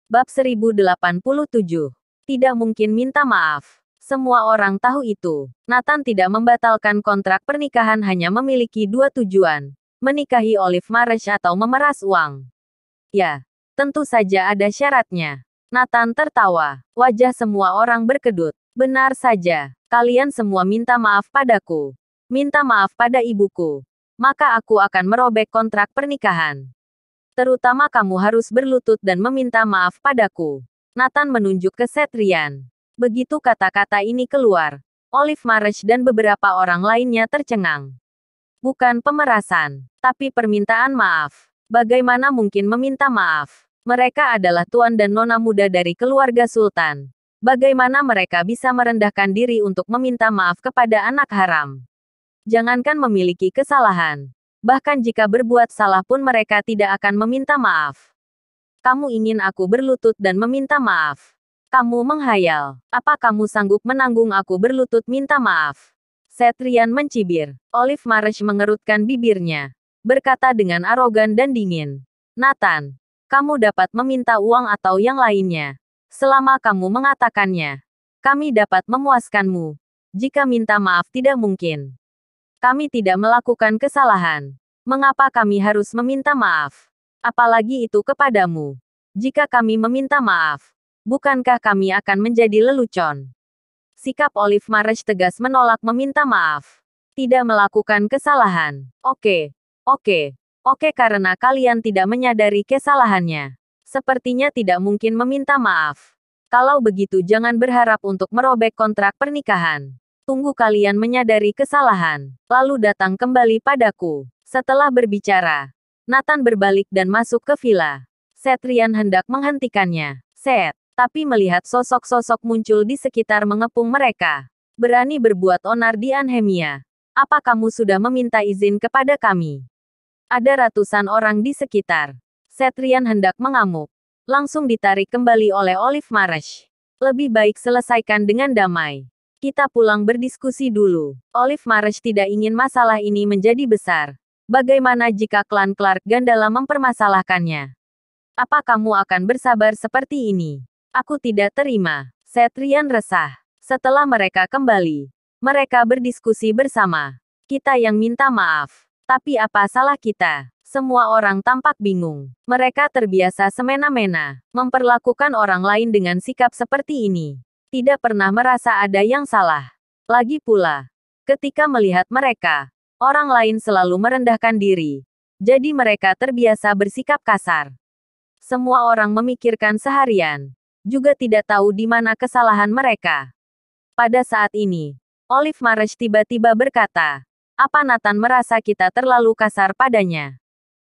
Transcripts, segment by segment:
Bab 1087. Tidak mungkin minta maaf. Semua orang tahu itu. Nathan tidak membatalkan kontrak pernikahan, hanya memiliki dua tujuan. Menikahi Olive Marsh atau memeras uang. Ya, tentu saja ada syaratnya. Nathan tertawa. Wajah semua orang berkedut. Benar saja. Kalian semua minta maaf padaku. Minta maaf pada ibuku. Maka aku akan merobek kontrak pernikahan. Terutama kamu harus berlutut dan meminta maaf padaku. Nathan menunjuk ke Cetrian. Begitu kata-kata ini keluar, Olive Marsh dan beberapa orang lainnya tercengang. Bukan pemerasan, tapi permintaan maaf. Bagaimana mungkin meminta maaf? Mereka adalah tuan dan nona muda dari keluarga sultan. Bagaimana mereka bisa merendahkan diri untuk meminta maaf kepada anak haram? Jangankan memiliki kesalahan. Bahkan jika berbuat salah pun mereka tidak akan meminta maaf. Kamu ingin aku berlutut dan meminta maaf? Kamu menghayal. Apa kamu sanggup menanggung aku berlutut minta maaf? Cetrian mencibir. Olive Marsh mengerutkan bibirnya. Berkata dengan arogan dan dingin. Nathan, kamu dapat meminta uang atau yang lainnya. Selama kamu mengatakannya, kami dapat memuaskanmu. Jika minta maaf tidak mungkin. Kami tidak melakukan kesalahan. Mengapa kami harus meminta maaf? Apalagi itu kepadamu. Jika kami meminta maaf, bukankah kami akan menjadi lelucon? Sikap Olive Marsh tegas menolak meminta maaf. Tidak melakukan kesalahan. Oke, karena kalian tidak menyadari kesalahannya. Sepertinya tidak mungkin meminta maaf. Kalau begitu jangan berharap untuk merobek kontrak pernikahan. Tunggu kalian menyadari kesalahan, lalu datang kembali padaku. Setelah berbicara, Nathan berbalik dan masuk ke villa. Cetrian hendak menghentikannya. Tapi melihat sosok-sosok muncul di sekitar mengepung mereka. Berani berbuat onar di Anhemia. Apa kamu sudah meminta izin kepada kami? Ada ratusan orang di sekitar. Cetrian hendak mengamuk. Langsung ditarik kembali oleh Olive Marsh. Lebih baik selesaikan dengan damai. Kita pulang berdiskusi dulu. Olive Marsh tidak ingin masalah ini menjadi besar. Bagaimana jika klan Clark Gandala mempermasalahkannya? Apa kamu akan bersabar seperti ini? Aku tidak terima. Cetrian resah. Setelah mereka kembali, mereka berdiskusi bersama. Kita yang minta maaf. Tapi apa salah kita? Semua orang tampak bingung. Mereka terbiasa semena-mena, memperlakukan orang lain dengan sikap seperti ini. Tidak pernah merasa ada yang salah. Lagi pula, ketika melihat mereka, orang lain selalu merendahkan diri. Jadi mereka terbiasa bersikap kasar. Semua orang memikirkan seharian, juga tidak tahu di mana kesalahan mereka. Pada saat ini, Olive Marsh tiba-tiba berkata, apa Nathan merasa kita terlalu kasar padanya?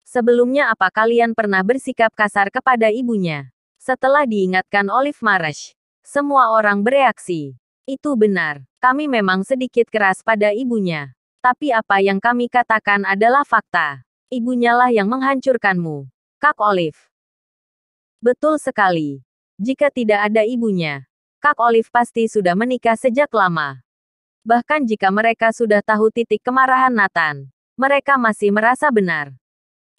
Sebelumnya apa kalian pernah bersikap kasar kepada ibunya? Setelah diingatkan Olive Marsh, semua orang bereaksi. Itu benar, kami memang sedikit keras pada ibunya. Tapi apa yang kami katakan adalah fakta. Ibunya lah yang menghancurkanmu. Kak Olive. Betul sekali. Jika tidak ada ibunya, Kak Olive pasti sudah menikah sejak lama. Bahkan jika mereka sudah tahu titik kemarahan Nathan, mereka masih merasa benar.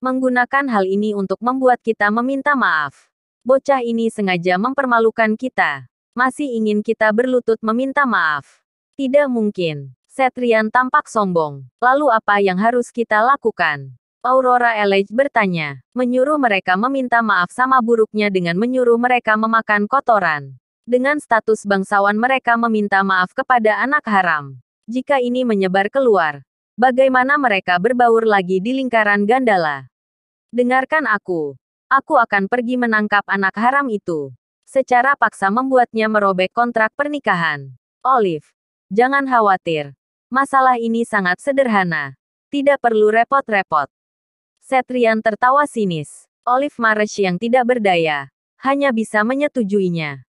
Menggunakan hal ini untuk membuat kita meminta maaf. Bocah ini sengaja mempermalukan kita. Masih ingin kita berlutut meminta maaf. Tidak mungkin. Cetrian tampak sombong. Lalu apa yang harus kita lakukan? Aurora Elage bertanya. Menyuruh mereka meminta maaf sama buruknya dengan menyuruh mereka memakan kotoran. Dengan status bangsawan mereka meminta maaf kepada anak haram. Jika ini menyebar keluar, bagaimana mereka berbaur lagi di lingkaran Gandala? Dengarkan aku. Aku akan pergi menangkap anak haram itu. Secara paksa membuatnya merobek kontrak pernikahan. Olive, jangan khawatir. Masalah ini sangat sederhana. Tidak perlu repot-repot. Cetrian tertawa sinis. Olive Marsh yang tidak berdaya, hanya bisa menyetujuinya.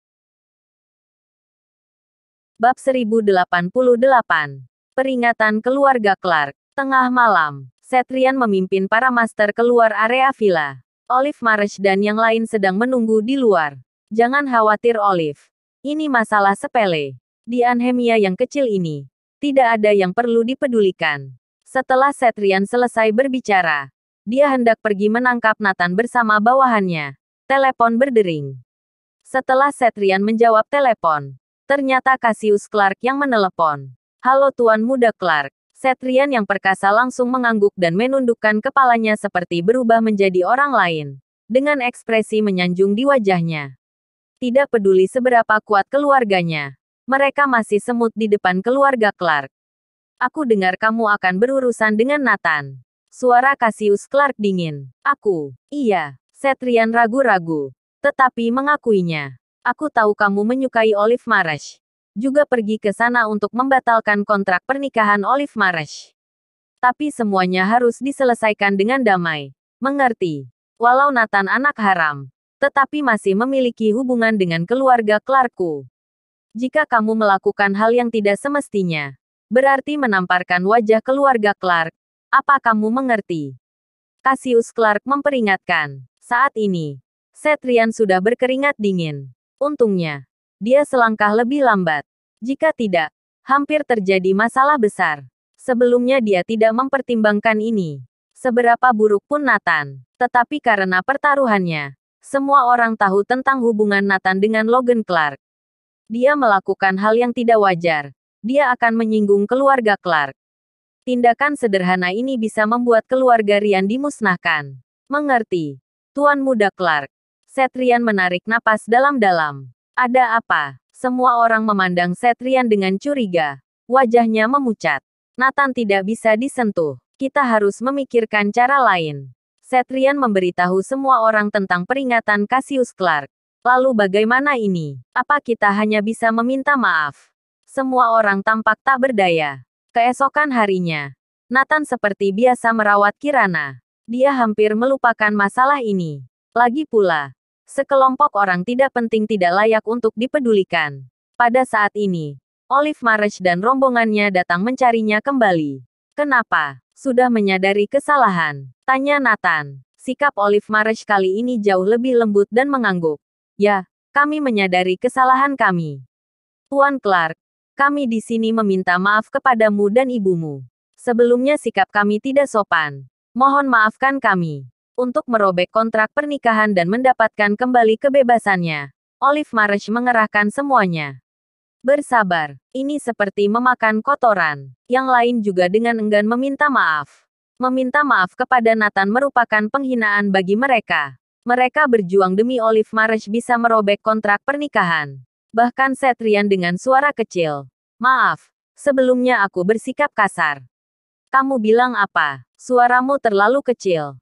Bab 1088. Peringatan keluarga Clark. Tengah malam, Cetrian memimpin para master keluar area villa. Olive Marsh dan yang lain sedang menunggu di luar. Jangan khawatir Olive. Ini masalah sepele. Di Anhemia yang kecil ini, tidak ada yang perlu dipedulikan. Setelah Cetrian selesai berbicara, dia hendak pergi menangkap Nathan bersama bawahannya. Telepon berdering. Setelah Cetrian menjawab telepon, ternyata Cassius Clark yang menelepon. Halo Tuan Muda Clark. Cetrian yang perkasa langsung mengangguk dan menundukkan kepalanya seperti berubah menjadi orang lain. Dengan ekspresi menyanjung di wajahnya. Tidak peduli seberapa kuat keluarganya. Mereka masih semut di depan keluarga Clark. Aku dengar kamu akan berurusan dengan Nathan. Suara Cassius Clark dingin. Aku, iya. Cetrian ragu-ragu. Tetapi mengakuinya. Aku tahu kamu menyukai Olive Marsh. Juga pergi ke sana untuk membatalkan kontrak pernikahan Olive Marsh. Tapi semuanya harus diselesaikan dengan damai. Mengerti? Walau Nathan anak haram, tetapi masih memiliki hubungan dengan keluarga Clarkku. Jika kamu melakukan hal yang tidak semestinya, berarti menamparkan wajah keluarga Clark. Apa kamu mengerti? Cassius Clark memperingatkan. Saat ini, Cetrian sudah berkeringat dingin. Untungnya, dia selangkah lebih lambat. Jika tidak, hampir terjadi masalah besar. Sebelumnya dia tidak mempertimbangkan ini. Seberapa buruk pun Nathan. Tetapi karena pertaruhannya, semua orang tahu tentang hubungan Nathan dengan Logan Clark. Dia melakukan hal yang tidak wajar. Dia akan menyinggung keluarga Clark. Tindakan sederhana ini bisa membuat keluarga Ryan dimusnahkan. Mengerti? Tuan Muda Clark. Cetrian menarik napas dalam-dalam. Ada apa? Semua orang memandang Cetrian dengan curiga. Wajahnya memucat. Nathan tidak bisa disentuh. Kita harus memikirkan cara lain. Cetrian memberitahu semua orang tentang peringatan Cassius Clark. Lalu bagaimana ini? Apa kita hanya bisa meminta maaf? Semua orang tampak tak berdaya. Keesokan harinya, Nathan seperti biasa merawat Kirana. Dia hampir melupakan masalah ini. Lagi pula, sekelompok orang tidak penting tidak layak untuk dipedulikan. Pada saat ini, Olive Marsh dan rombongannya datang mencarinya kembali. Kenapa? Sudah menyadari kesalahan? Tanya Nathan. Sikap Olive Marsh kali ini jauh lebih lembut dan mengangguk. Ya, kami menyadari kesalahan kami. Tuan Clark, kami di sini meminta maaf kepadamu dan ibumu. Sebelumnya sikap kami tidak sopan. Mohon maafkan kami. Untuk merobek kontrak pernikahan dan mendapatkan kembali kebebasannya, Olive Marsh mengerahkan semuanya. Bersabar, ini seperti memakan kotoran. Yang lain juga dengan enggan meminta maaf. Meminta maaf kepada Nathan merupakan penghinaan bagi mereka. Mereka berjuang demi Olive Marsh bisa merobek kontrak pernikahan. Bahkan Cetrian dengan suara kecil. Maaf, sebelumnya aku bersikap kasar. Kamu bilang apa? Suaramu terlalu kecil.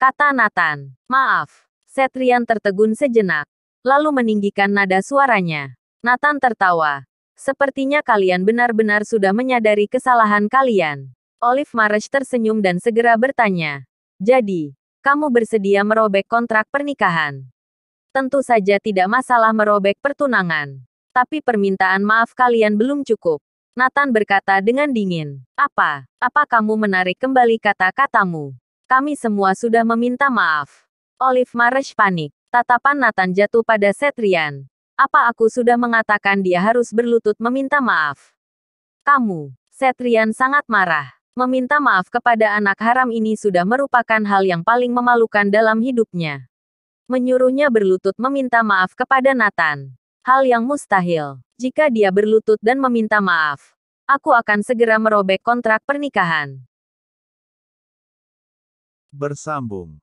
Kata Nathan. Maaf. Cetrian tertegun sejenak. Lalu meninggikan nada suaranya. Nathan tertawa. Sepertinya kalian benar-benar sudah menyadari kesalahan kalian. Olive Marsh tersenyum dan segera bertanya. Jadi, kamu bersedia merobek kontrak pernikahan? Tentu saja tidak masalah merobek pertunangan. Tapi permintaan maaf kalian belum cukup. Nathan berkata dengan dingin. Apa? Apa kamu menarik kembali kata-katamu? Kami semua sudah meminta maaf. Olive Marsh panik. Tatapan Nathan jatuh pada Cetrian. Apa aku sudah mengatakan dia harus berlutut meminta maaf? Kamu, Cetrian sangat marah. Meminta maaf kepada anak haram ini sudah merupakan hal yang paling memalukan dalam hidupnya. Menyuruhnya berlutut meminta maaf kepada Nathan. Hal yang mustahil. Jika dia berlutut dan meminta maaf, aku akan segera merobek kontrak pernikahan. Bersambung.